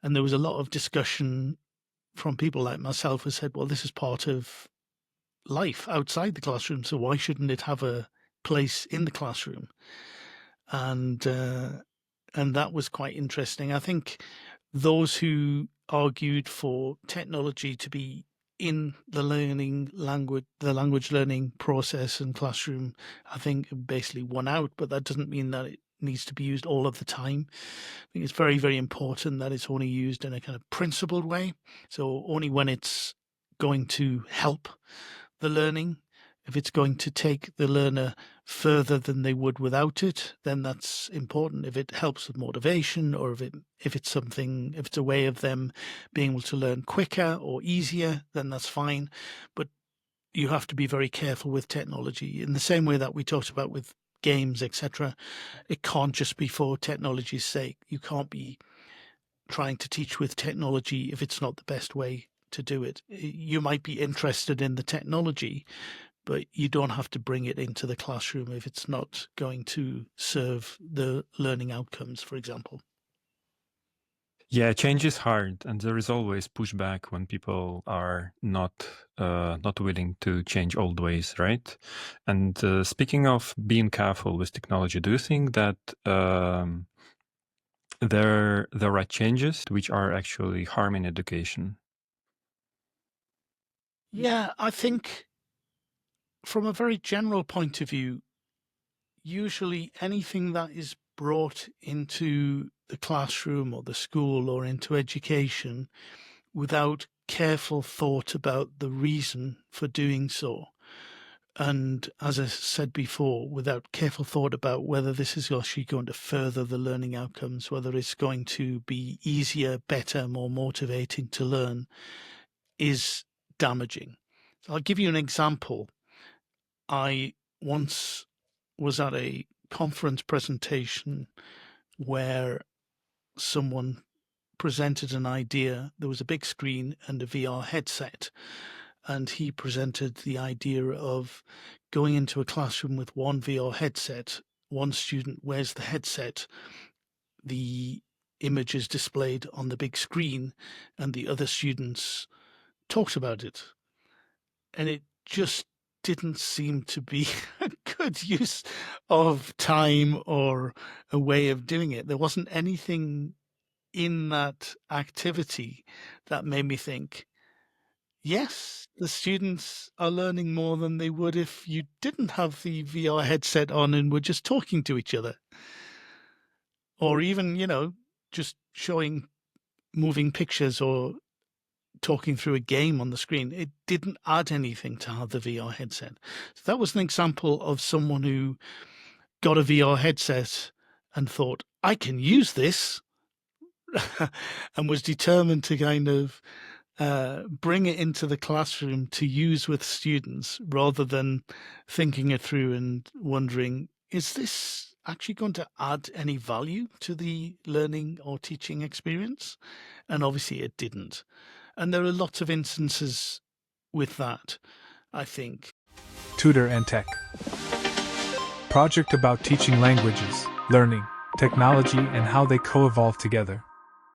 And there was a lot of discussion from people like myself who said, well, this is part of life outside the classroom, so why shouldn't it have a place in the classroom? And that was quite interesting. I think those who argued for technology to be in the language learning process and classroom, I think basically won out, but that doesn't mean that it needs to be used all of the time. I think it's very, very important that it's only used in a kind of principled way. So only when it's going to help the learning. If it's going to take the learner further than they would without it, then that's important. If it helps with motivation, or if it's a way of them being able to learn quicker or easier, then that's fine. But you have to be very careful with technology in the same way that we talked about with games, etc. It can't just be for technology's sake. You can't be trying to teach with technology if it's not the best way to do it. You might be interested in the technology, but you don't have to bring it into the classroom if it's not going to serve the learning outcomes, for example. Yeah, change is hard, and there is always pushback when people are not willing to change old ways, right? And speaking of being careful with technology, do you think that there are changes which are actually harming education? Yeah, I think from a very general point of view, usually anything that is brought into the classroom or the school or into education without careful thought about the reason for doing so, and as I said before, without careful thought about whether this is actually going to further the learning outcomes, whether it's going to be easier, better, more motivating to learn, is damaging. So I'll give you an example. I once was at a conference presentation where someone presented an idea. There was a big screen and a VR headset, and he presented the idea of going into a classroom with one VR headset. One student wears the headset, the image is displayed on the big screen, and the other students talked about it. And it just didn't seem to be a good use of time or a way of doing it. There wasn't anything in that activity that made me think, yes, the students are learning more than they would if you didn't have the VR headset on and were just talking to each other. Or even, just showing moving pictures or talking through a game on the screen. It didn't add anything to have the VR headset. So that was an example of someone who got a VR headset and thought, I can use this, and was determined to kind of bring it into the classroom to use with students, rather than thinking it through and wondering, is this actually going to add any value to the learning or teaching experience? And obviously it didn't. And there are lots of instances with that, I think. Tutor and Tech. Project about teaching languages, learning, technology, and how they co-evolve together.